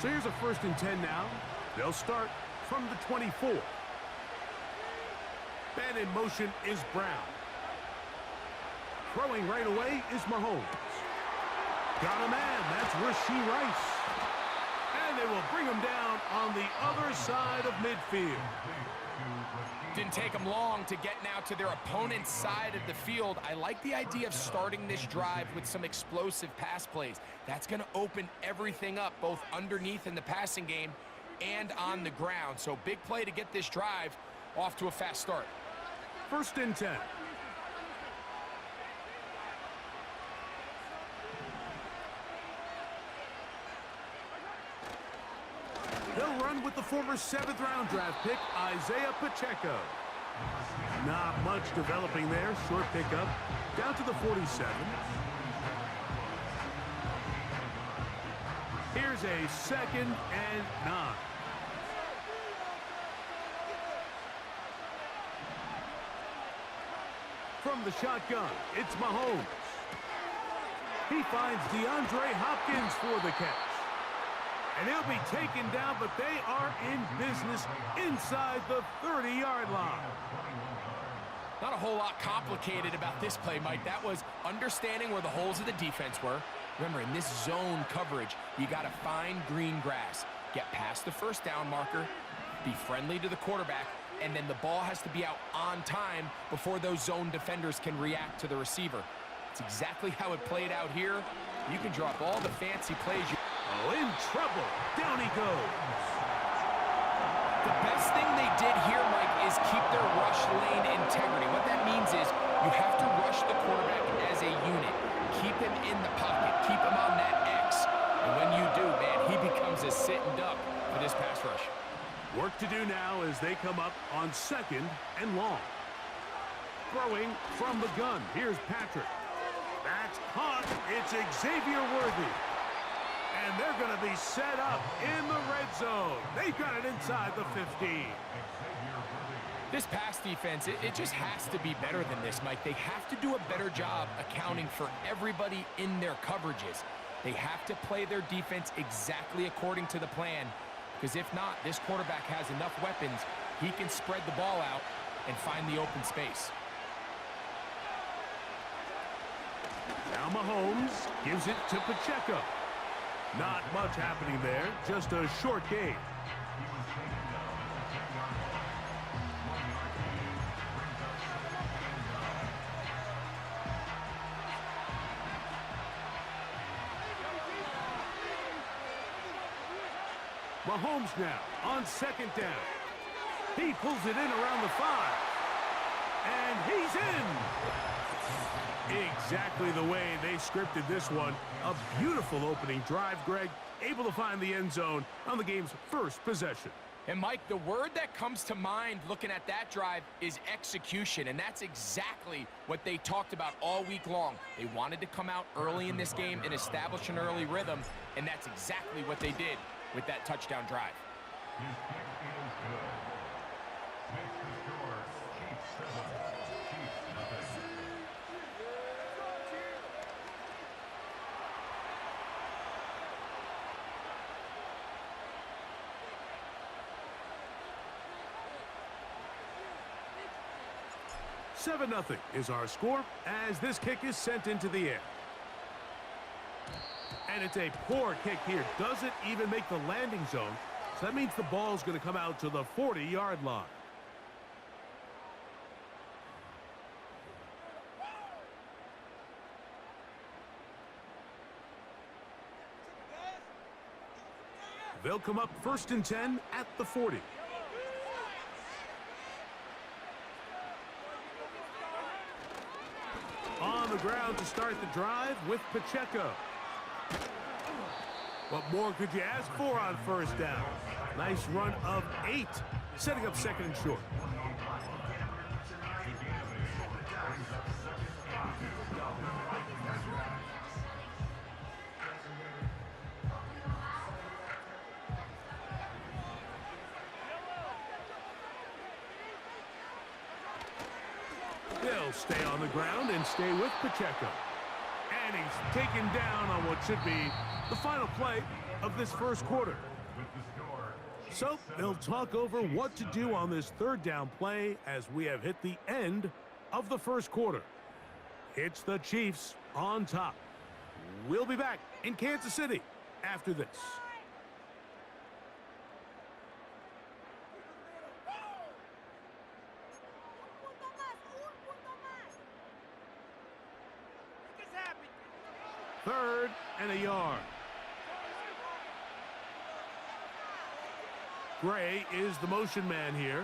So here's a 1st and 10 now. They'll start from the 24. Man in motion is Brown. Throwing right away is Mahomes. Got a man. That's Rashee Rice. And they will bring him down on the other side of midfield. Didn't take them long to get now to their opponent's side of the field. I like the idea of starting this drive with some explosive pass plays. That's going to open everything up, both underneath in the passing game and on the ground. So big play to get this drive off to a fast start. 1st and 10. They'll run with the former 7th-round draft pick, Isaiah Pacheco. Not much developing there. Short pickup. Down to the 47. Here's a 2nd and 9. From the shotgun, it's Mahomes. He finds DeAndre Hopkins for the catch. And he'll be taken down, but they are in business inside the 30-yard line. Not a whole lot complicated about this play, Mike. That was understanding where the holes of the defense were. Remember, in this zone coverage, you got to find green grass. Get past the 1st down marker, be friendly to the quarterback, and then the ball has to be out on time before those zone defenders can react to the receiver. It's exactly how it played out here. You can drop all the fancy plays. Oh, in trouble. Down he goes. The best thing they did here, Mike, is keep their rush lane integrity. What that means is you have to rush the quarterback as a unit. Keep him in the pocket. Keep him on that X. And when you do, man, he becomes a sitting duck for this pass rush. Work to do now as they come up on 2nd and long. Throwing from the gun. Here's Patrick. That's caught. It's Xavier Worthy. And they're going to be set up in the red zone. They've got it inside the 15. This pass defense, it just has to be better than this, Mike. They have to do a better job accounting for everybody in their coverages. They have to play their defense exactly according to the plan, because if not, this quarterback has enough weapons. He can spread the ball out and find the open space. Now Mahomes gives it to Pacheco. Not much happening there, just a short gain. Mahomes now on 2nd down. He pulls it in around the 5. And he's in. Exactly the way they scripted this one. A beautiful opening drive, Greg. Able to find the end zone on the game's 1st possession. And, Mike, the word that comes to mind looking at that drive is execution, and that's exactly what they talked about all week long. They wanted to come out early in this game and establish an early rhythm, and that's exactly what they did with that touchdown drive. Seven 0 is our score as this kick is sent into the air. And it's a poor kick here. Doesn't even make the landing zone. So that means the ball's going to come out to the 40-yard line. They'll come up 1st and 10 at the 40. On the ground to start the drive with Pacheco. What more could you ask for on 1st down? Nice run of 8, setting up 2nd and short. They'll stay on the ground and stay with Pacheco. And he's taken down on what should be the final play of this 1st quarter. So they'll talk over what to do on this third down play as we have hit the end of the first quarter. It's the Chiefs on top. We'll be back in Kansas City after this. Third and a yard. Gray is the motion man here.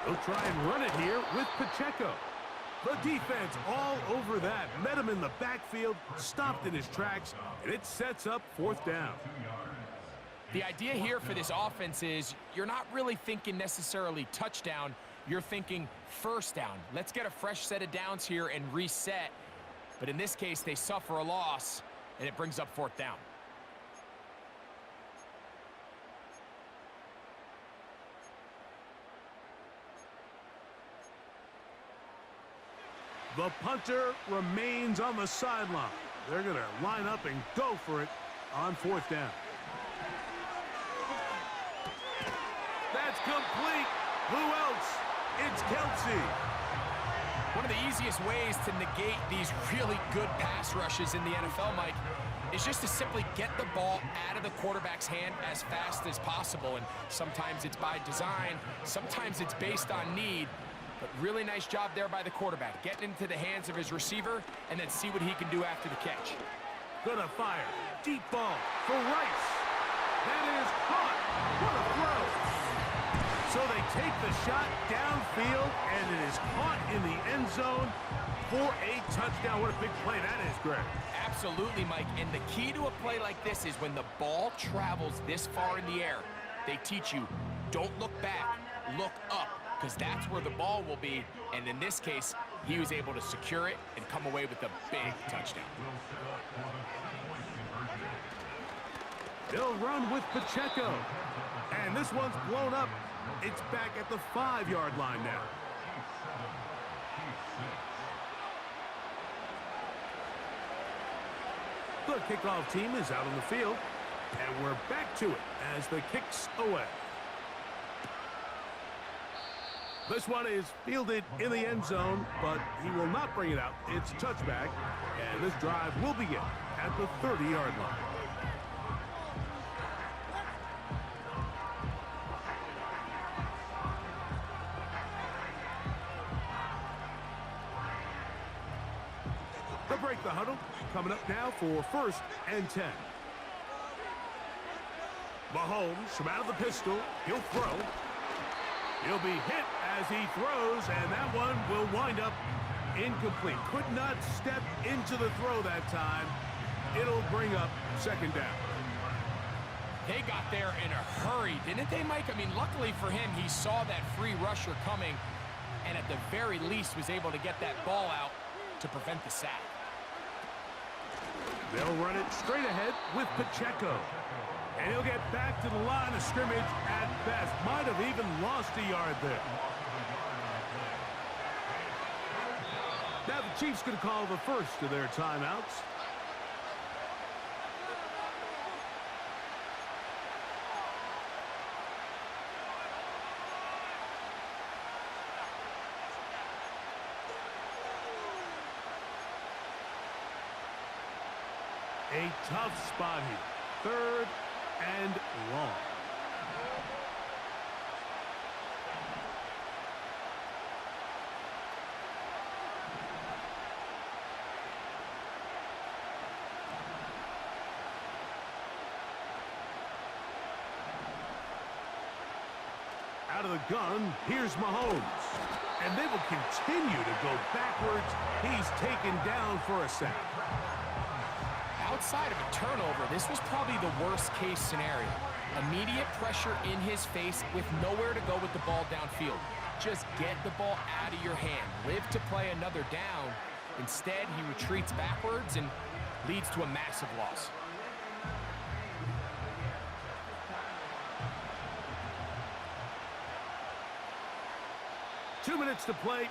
He'll try and run it here with Pacheco. The defense all over that. Met him in the backfield, stopped in his tracks, and it sets up fourth down. The idea here for this offense is you're not really thinking necessarily touchdown. You're thinking first down. Let's get a fresh set of downs here and reset. But in this case, they suffer a loss, and it brings up fourth down. The punter remains on the sideline. They're going to line up and go for it on fourth down. That's complete. Who else? It's Kelsey. One of the easiest ways to negate these really good pass rushes in the NFL, Mike, is just to simply get the ball out of the quarterback's hand as fast as possible. And sometimes it's by design, sometimes it's based on need. But really nice job there by the quarterback, getting into the hands of his receiver and then see what he can do after the catch. Gonna fire. Deep ball for Rice. That is caught. What a throw. So they take the shot downfield, and it is caught in the end zone for a touchdown. What a big play that is, Greg. Absolutely, Mike. And the key to a play like this is when the ball travels this far in the air, they teach you, don't look back, look up. Because that's where the ball will be, and in this case, he was able to secure it and come away with a big touchdown. They'll run with Pacheco, and this one's blown up. It's back at the 5-yard line now. The kickoff team is out on the field, and we're back to it as the kick's away. This one is fielded in the end zone, but he will not bring it out. It's a touchback, and this drive will begin at the 30-yard line. They'll break the huddle. Coming up now for 1st and 10. Mahomes from out of the pistol. He'll throw. He'll be hit as he throws, and that one will wind up incomplete. Could not step into the throw that time. It'll bring up 2nd down. They got there in a hurry, didn't they, Mike? I mean, luckily for him, he saw that free rusher coming, and at the very least was able to get that ball out to prevent the sack. They'll run it straight ahead with Pacheco. And he'll get back to the line of scrimmage at best. Might have even lost a yard there. Now the Chiefs could call the first of their timeouts. A tough spot here. 3rd and long. Out of the gun, here's Mahomes. And they will continue to go backwards. He's taken down for a sack. Outside of a turnover, this was probably the worst-case scenario. Immediate pressure in his face with nowhere to go with the ball downfield. Just get the ball out of your hand. Live to play another down. Instead, he retreats backwards and leads to a massive loss. Two minutes to play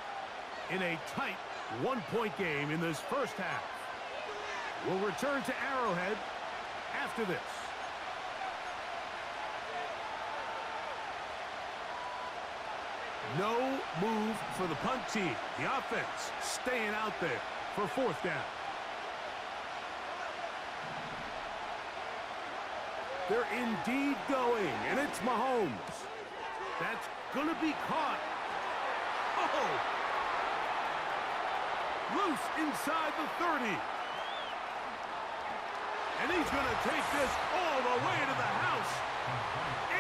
in a tight one-point game in this first half. will return to Arrowhead after this. No move for the punt team. The offense staying out there for fourth down. They're indeed going, and it's Mahomes. That's going to be caught. Oh! Loose inside the 30. And he's going to take this all the way to the house.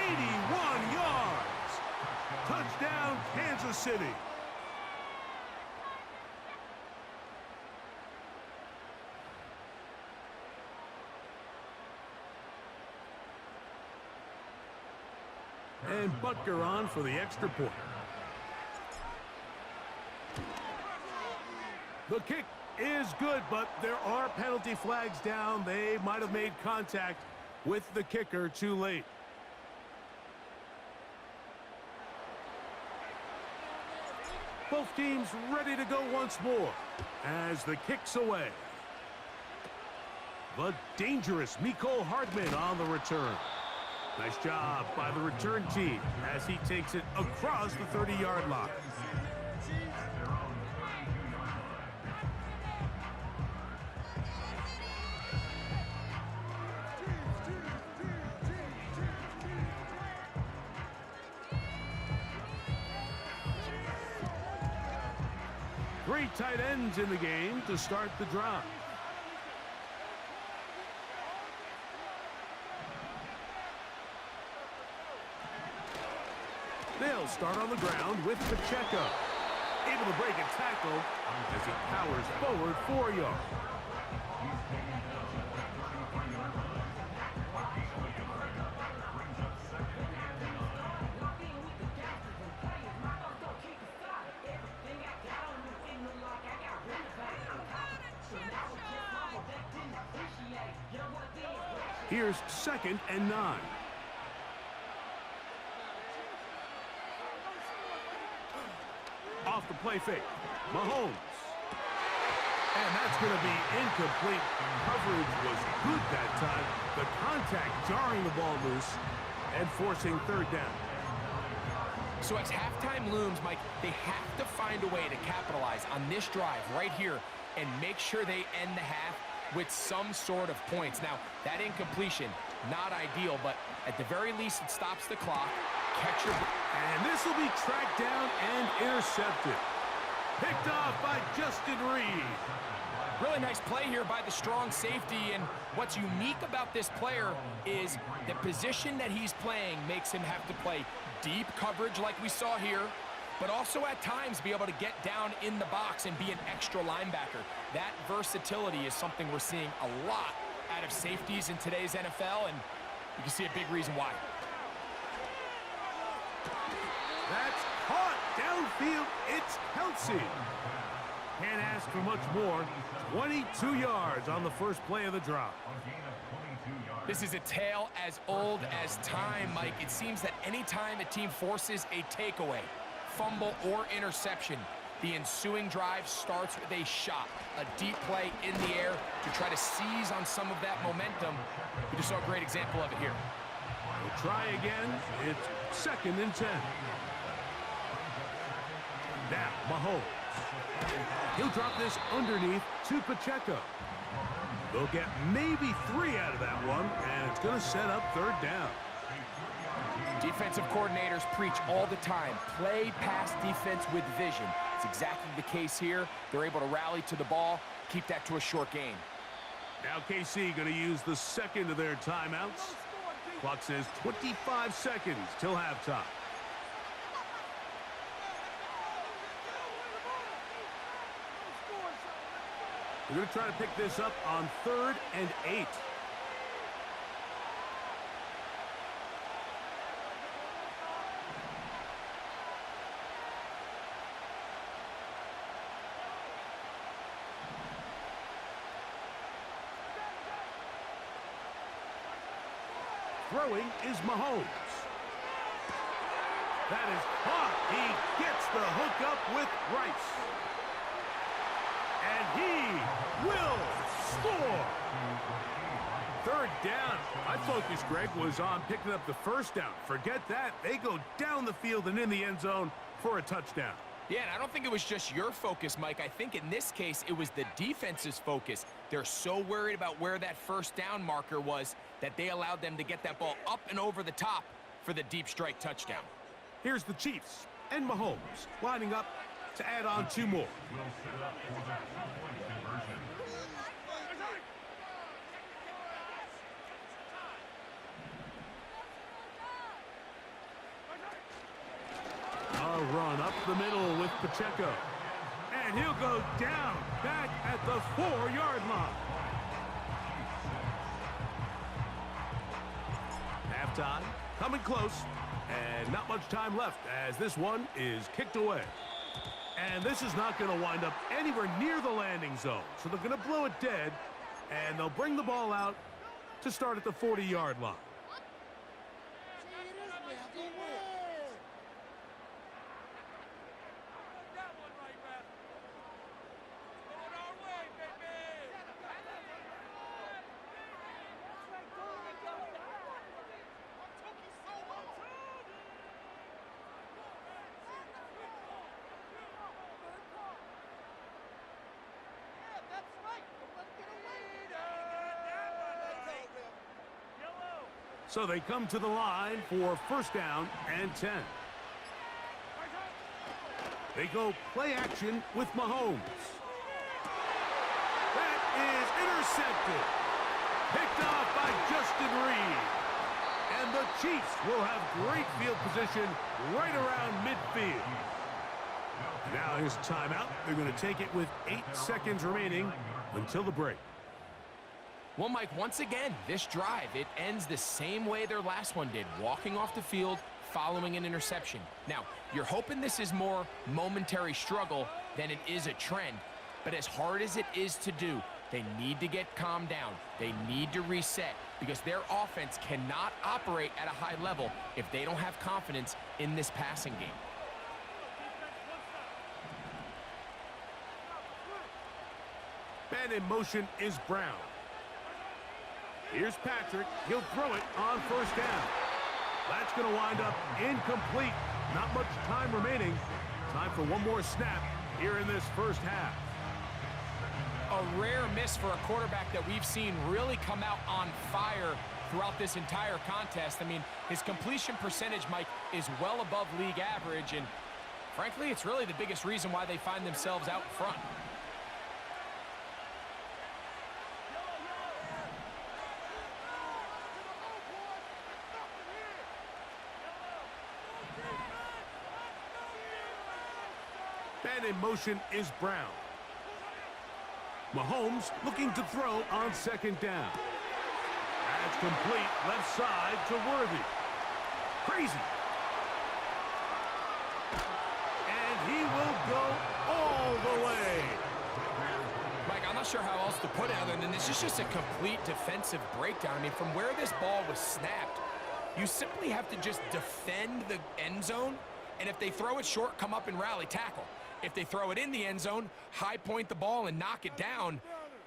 81 yards. Touchdown, Kansas City. And Butker on for the extra point. The kick is good, but there are penalty flags down. They might have made contact with the kicker too late. Both teams ready to go once more as the kick's away. The dangerous Mecole Hardman on the return. Nice job by the return team as he takes it across the 30-yard line. Three tight ends in the game to start the drive. They'll start on the ground with Pacheco. Able to break a tackle as he powers forward 4 yards. Here's 2nd and 9. Off the play fake. Mahomes. And that's going to be incomplete. Coverage was good that time. The contact jarring the ball loose and forcing 3rd down. So as halftime looms, Mike, they have to find a way to capitalize on this drive right here and make sure they end the half with some sort of points. Now, that incompletion, not ideal, but at the very least, it stops the clock. Catch your... And this will be tracked down and intercepted. Picked off by Justin Reed. Really nice play here by the strong safety, and what's unique about this player is the position that he's playing makes him have to play deep coverage like we saw here, but also at times be able to get down in the box and be an extra linebacker. That versatility is something we're seeing a lot out of safeties in today's NFL, and you can see a big reason why. That's caught downfield. It's Kelsey. Can't ask for much more. 22 yards on the first play of the drop. This is a tale as old as time, Mike. It seems that anytime a team forces a takeaway, fumble, or interception, the ensuing drive starts with a shot, a deep play in the air to try to seize on some of that momentum. We just saw a great example of it here. We'll try again. It's 2nd and 10. Now, Mahomes. He'll drop this underneath to Pacheco. They'll get maybe 3 out of that one, and it's going to set up 3rd down. Defensive coordinators preach all the time, play pass defense with vision. It's exactly the case here. They're able to rally to the ball, keep that to a short game. Now KC going to use the 2nd of their timeouts. Clock says 25 seconds till halftime. We're going to try to pick this up on 3rd and 8. Throwing is Mahomes. That is caught. He gets the hook up with Rice. And he will score. Third down. My focus, Greg, was on picking up the first down. Forget that. They go down the field and in the end zone for a touchdown. Yeah, and I don't think it was just your focus, Mike. I think in this case, it was the defense's focus. They're so worried about where that first down marker was that they allowed them to get that ball up and over the top for the deep strike touchdown. Here's the Chiefs and Mahomes lining up to add on 2 more. A run up the middle with Pacheco. And he'll go down back at the 4-yard line. Halftime coming close. And not much time left as this one is kicked away. And this is not going to wind up anywhere near the landing zone. So they're going to blow it dead. And they'll bring the ball out to start at the 40-yard line. So they come to the line for first down and 10. They go play action with Mahomes. That is intercepted. Picked off by Justin Reed. And the Chiefs will have great field position right around midfield. Now here's a timeout. They're going to take it with 8 seconds remaining until the break. Well, Mike, once again, this drive, it ends the same way their last one did, walking off the field, following an interception. Now, you're hoping this is more momentary struggle than it is a trend, but as hard as it is to do, they need to get calmed down. They need to reset because their offense cannot operate at a high level if they don't have confidence in this passing game. Man in motion is Brown. Here's Patrick. He'll throw it on first down. That's going to wind up incomplete. Not much time remaining. Time for one more snap here in this first half. A rare miss for a quarterback that we've seen really come out on fire throughout this entire contest. I mean, his completion percentage, Mike, is well above league average, and frankly, it's really the biggest reason why they find themselves out front. Man in motion is Brown. Mahomes looking to throw on second down. That's complete left side to Worthy. Crazy. And he will go all the way. Mike, I'm not sure how else to put it other than this is just a complete defensive breakdown. I mean, from where this ball was snapped, you simply have to just defend the end zone, and if they throw it short, come up and rally tackle. If they throw it in the end zone, high point the ball and knock it down.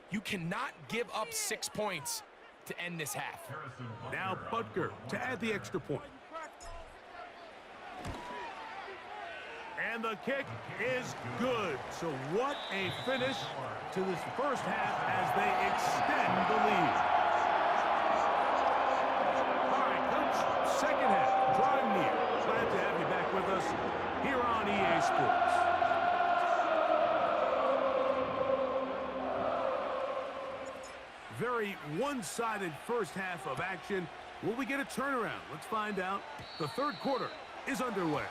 You cannot give up 6 points to end this half. Now Butker to add the extra point. And the kick is good. So what a finish to this first half as they extend the lead. All right, Coach, second half drawing near. Glad to have you back with us here on EA Sports. Very one-sided first half of action. Will we get a turnaround? Let's find out. The third quarter is underway.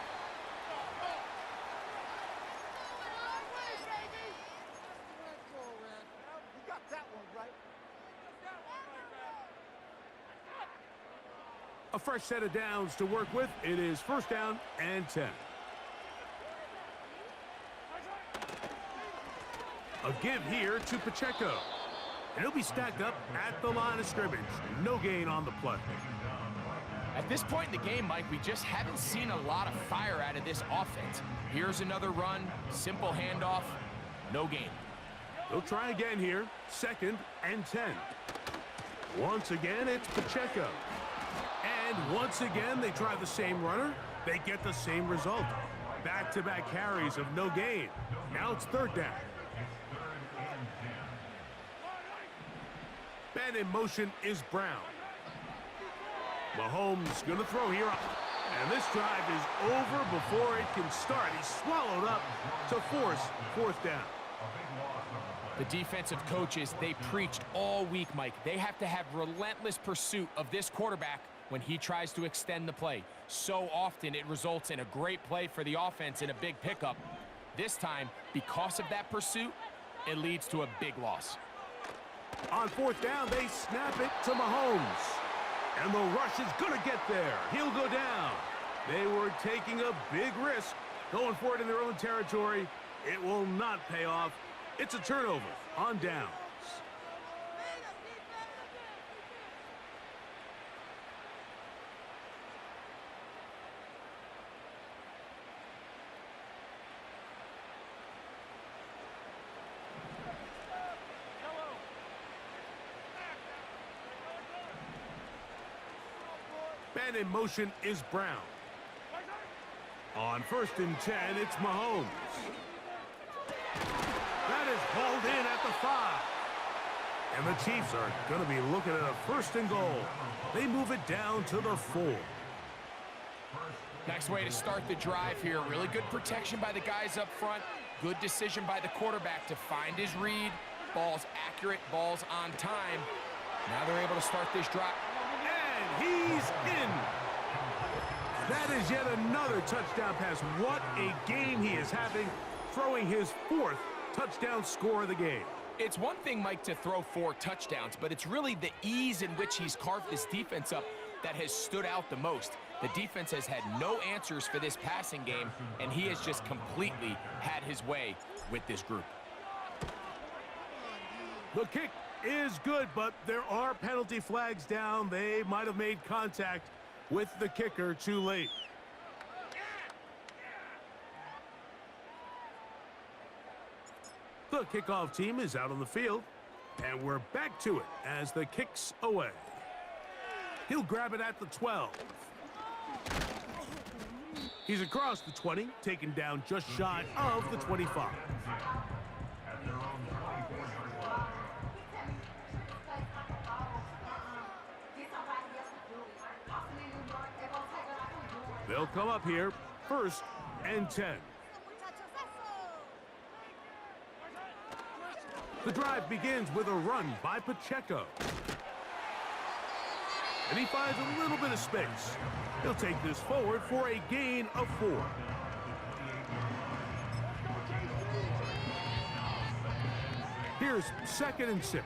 A fresh set of downs to work with. It is first down and 10. A give here to Pacheco. And he'll be stacked up at the line of scrimmage. No gain on the play. At this point in the game, Mike, we just haven't seen a lot of fire out of this offense. Here's another run, simple handoff, no gain. They'll try again here. 2nd and 10. Once again, it's Pacheco. And once again, they try the same runner. They get the same result. Back-to-back carries of no gain. Now it's 3rd down. Man in motion is Brown. Mahomes going to throw here. And this drive is over before it can start. He's swallowed up to force 4th down. The defensive coaches, they preached all week, Mike. They have to have relentless pursuit of this quarterback when he tries to extend the play. So often it results in a great play for the offense and a big pickup. This time, because of that pursuit, it leads to a big loss. On 4th down, they snap it to Mahomes. And the rush is going to get there. He'll go down. They were taking a big risk, going for it in their own territory. It will not pay off. It's a turnover on downs. Man in motion is Brown. On 1st and 10, it's Mahomes. That is hauled in at the 5. And the Chiefs are going to be looking at a 1st and goal. They move it down to the 4. Nice way to start the drive here. Really good protection by the guys up front. Good decision by the quarterback to find his read. Ball's accurate, ball's on time. Now they're able to start this drive. And he's in. That is yet another touchdown pass. What a game he is having, throwing his 4th touchdown score of the game. It's one thing, Mike, to throw 4 touchdowns, but it's really the ease in which he's carved this defense up that has stood out the most. The defense has had no answers for this passing game, and he has just completely had his way with this group. The kick is good, but there are penalty flags down. They might have made contact with the kicker too late. The kickoff team is out on the field, and we're back to it as the kick's away. He'll grab it at the 12. He's across the 20, taken down just shy of the 25. They'll come up here, 1st and 10. The drive begins with a run by Pacheco. And he finds a little bit of space. He'll take this forward for a gain of 4. Here's 2nd and 6.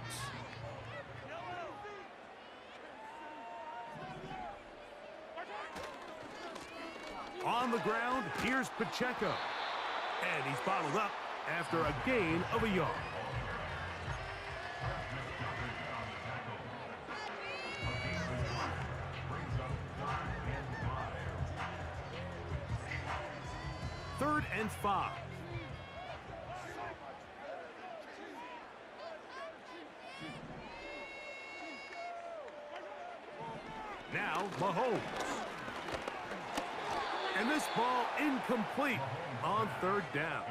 On the ground, here's Pacheco. And he's bottled up after a gain of a yard. Third and 5. Now Mahomes. And this ball incomplete on 3rd down.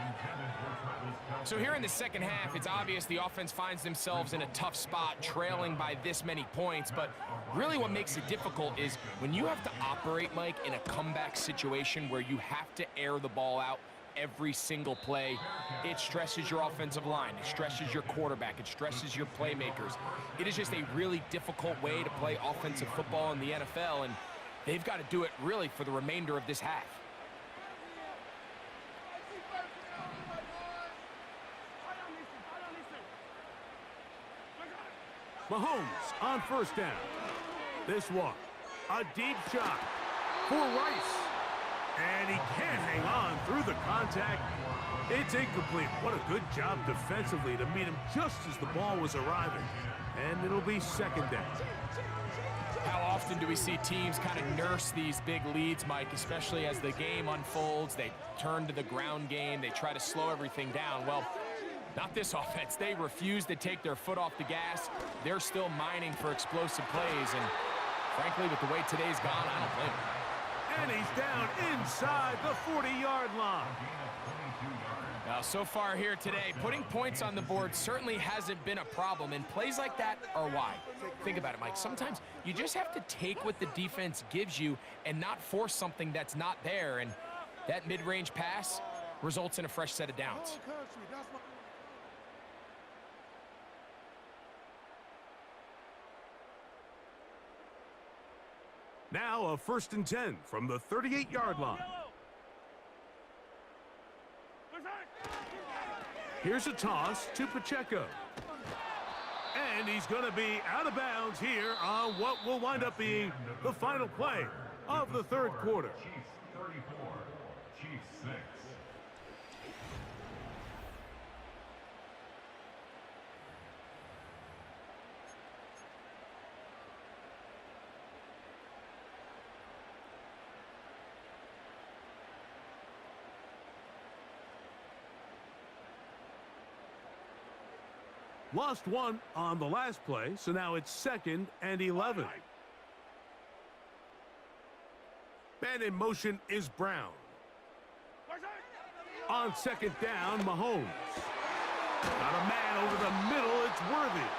So here in the second half, it's obvious the offense finds themselves in a tough spot, trailing by this many points. But really what makes it difficult is when you have to operate, Mike, in a comeback situation where you have to air the ball out every single play, it stresses your offensive line, it stresses your quarterback, it stresses your playmakers. It is just a really difficult way to play offensive football in the NFL, and they've got to do it really for the remainder of this half. Mahomes on 1st down. This one, a deep shot for Rice. And he can't hang on through the contact. It's incomplete. What a good job defensively to meet him just as the ball was arriving. And it'll be 2nd down. How often do we see teams kind of nurse these big leads, Mike, especially as the game unfolds? They turn to the ground game. They try to slow everything down. Well, Not this offense. They refuse to take their foot off the gas. They're still mining for explosive plays, and frankly, with the way today's gone, I don't blame them. And he's down inside the 40-yard line. Now, so far here today, putting points on the board certainly hasn't been a problem, and plays like that are why. Think about it, Mike. Sometimes you just have to take what the defense gives you and not force something that's not there, and that mid-range pass results in a fresh set of downs. Now a 1st and 10 from the 38-yard line. Here's a toss to Pacheco. And he's going to be out of bounds here on what will wind up being the final play of the 3rd quarter. Chiefs 34, Chiefs 6. Lost one on the last play, so now it's 2nd and 11. Man in motion is Brown. On 2nd down, Mahomes. Got a man over the middle, it's Worthy.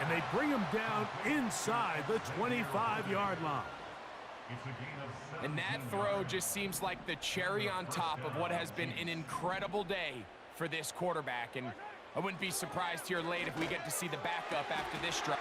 And they bring him down inside the 25-yard line. And that throw just seems like the cherry on top of what has been an incredible day for this quarterback. And I wouldn't be surprised here late if we get to see the backup after this drive.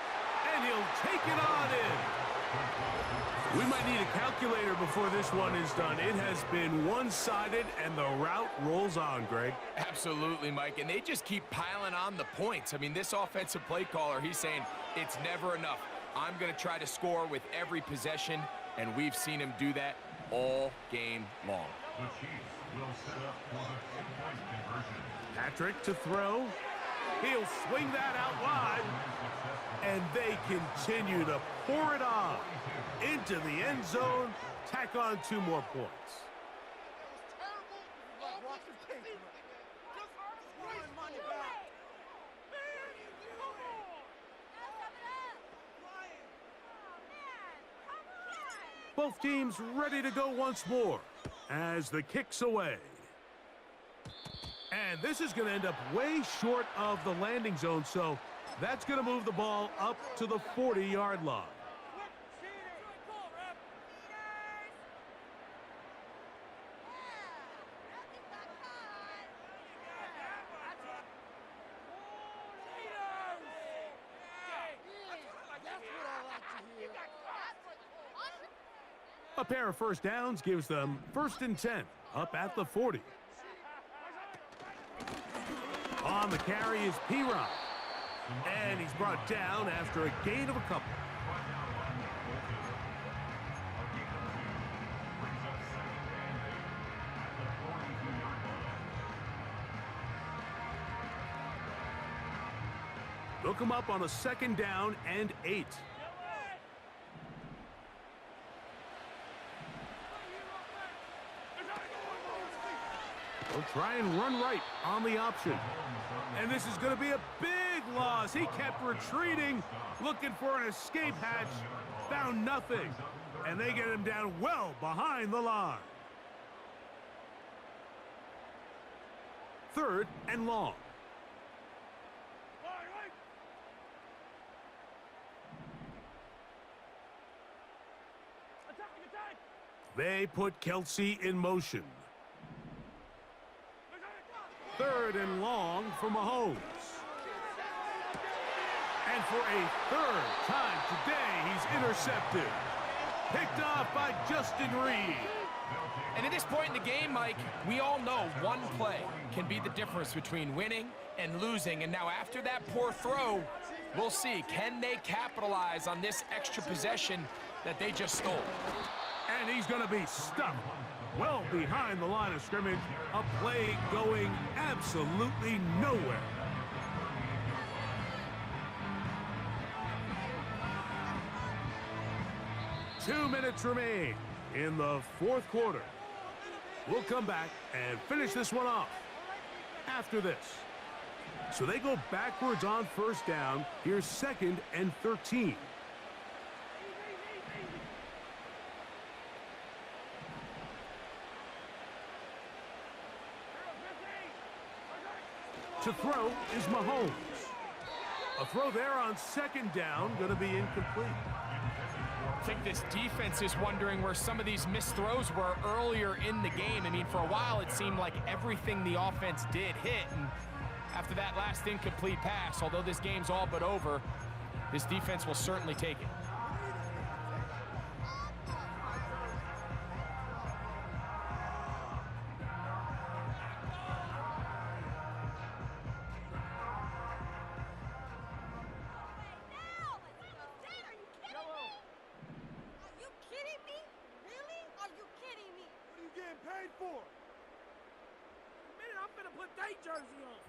And he'll take it on in. We might need a calculator before this one is done. It has been one-sided, and the route rolls on, Greg. Absolutely, Mike. And they just keep piling on the points. I mean, this offensive play caller, he's saying it's never enough. I'm going to try to score with every possession, and we've seen him do that all game long. The Chiefs will set up for the 2-point conversion. Patrick to throw. He'll swing that out wide. And they continue to pour it on into the end zone. Tack on 2 more points. Both teams ready to go once more as the kick's away. And this is going to end up way short of the landing zone, so that's going to move the ball up to the 40-yard line. A pair of first downs gives them 1st and 10 up at the 40. On the carry is P-Rock. And he's brought down after a gain of a couple. They'll come up on a 2nd down and 8. They'll try and run right on the option. And this is going to be a big loss. He kept retreating, looking for an escape hatch. Found nothing. And they get him down well behind the line. 3rd and long. They put Kelsey in motion. 3rd and long for Mahomes. And for a 3rd time today, he's intercepted. Picked off by Justin Reed. And at this point in the game, Mike, we all know one play can be the difference between winning and losing. And now after that poor throw, we'll see, can they capitalize on this extra possession that they just stole? And he's going to be stuck well behind the line of scrimmage. A play going absolutely nowhere. Two minutes remain in the 4th quarter. We'll come back and finish this one off after this. So they go backwards on first down. Here's 2nd and 13. To throw is Mahomes. A throw there on 2nd down, going to be incomplete. I think this defense is wondering where some of these missed throws were earlier in the game. I mean, for a while, it seemed like everything the offense did hit. And after that last incomplete pass, although this game's all but over, this defense will certainly take it.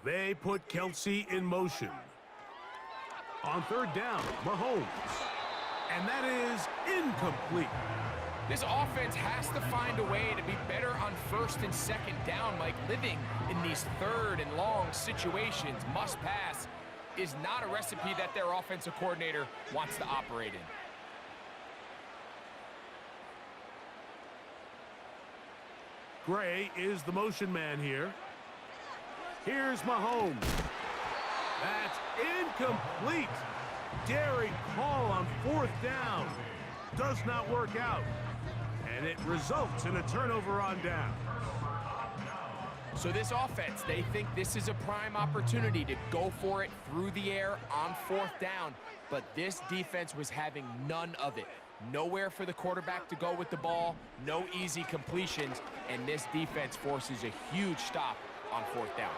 They put Kelsey in motion. On 3rd down, Mahomes. And that is incomplete. This offense has to find a way to be better on 1st and 2nd down. Like, living in these 3rd and long situations, must pass, is not a recipe that their offensive coordinator wants to operate in. Gray is the motion man here. Here's Mahomes. That's incomplete. Daring call on 4th down. Does not work out. And it results in a turnover on down. So this offense, they think this is a prime opportunity to go for it through the air on 4th down. But this defense was having none of it. Nowhere for the quarterback to go with the ball. No easy completions. And this defense forces a huge stop on 4th down.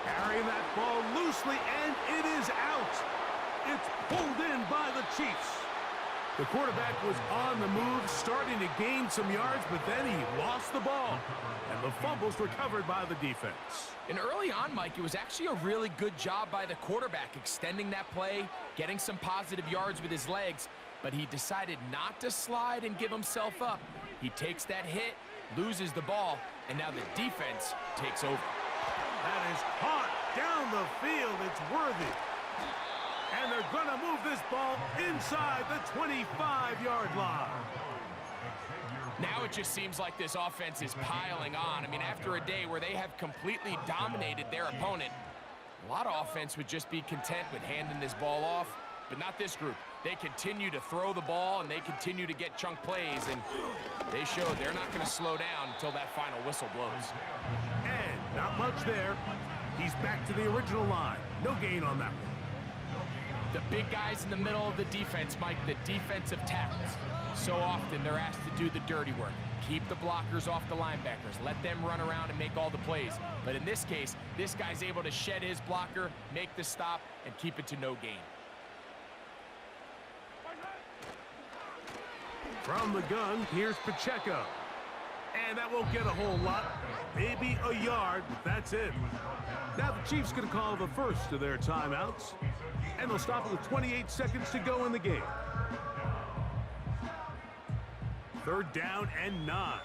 Carrying that ball loosely, and it is out. It's pulled in by the Chiefs. The quarterback was on the move, starting to gain some yards, but then he lost the ball. And the fumble's recovered by the defense. And early on, Mike, it was actually a really good job by the quarterback, extending that play, getting some positive yards with his legs, but he decided not to slide and give himself up. He takes that hit, loses the ball, and now the defense takes over. That is caught down the field. It's worthy. And they're going to move this ball inside the 25-yard line. Now it just seems like this offense is piling on. I mean, after a day where they have completely dominated their opponent, a lot of offense would just be content with handing this ball off, but not this group. They continue to throw the ball, and they continue to get chunk plays, and they showed they're not going to slow down until that final whistle blows. And not much there. He's back to the original line. No gain on that one. The big guys in the middle of the defense, Mike, the defensive tackles. So often they're asked to do the dirty work. Keep the blockers off the linebackers. Let them run around and make all the plays. But in this case, this guy's able to shed his blocker, make the stop, and keep it to no gain. From the gun, here's Pacheco. And that won't get a whole lot. Maybe a yard, but that's it. Now the Chiefs going to call the first of their timeouts. And they'll stop it with 28 seconds to go in the game. 3rd down and 9.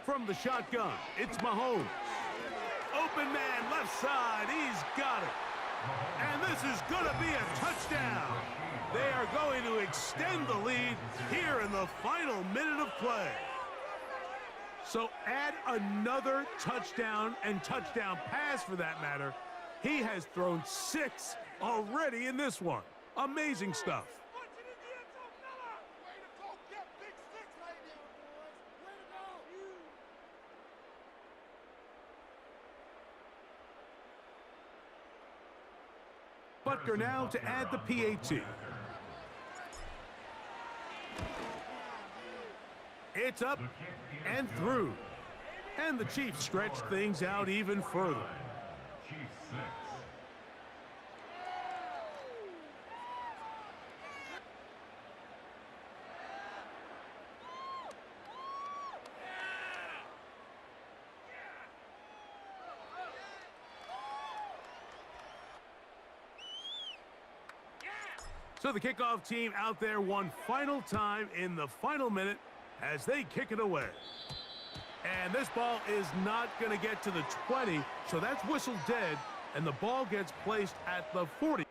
From the shotgun, it's Mahomes. Open man, left side, he's got it. And this is going to be a touchdown. They are going to extend the lead here in the final minute of play. So add another touchdown and touchdown pass for that matter. He has thrown 6 already in this one. Amazing stuff. Butker now to add the Pt2. It's up and through. And the Chiefs stretch things out even further. Chiefs 6. So the kickoff team out there one final time in the final minute as they kick it away. And this ball is not going to get to the 20, so that's whistled dead, and the ball gets placed at the 40.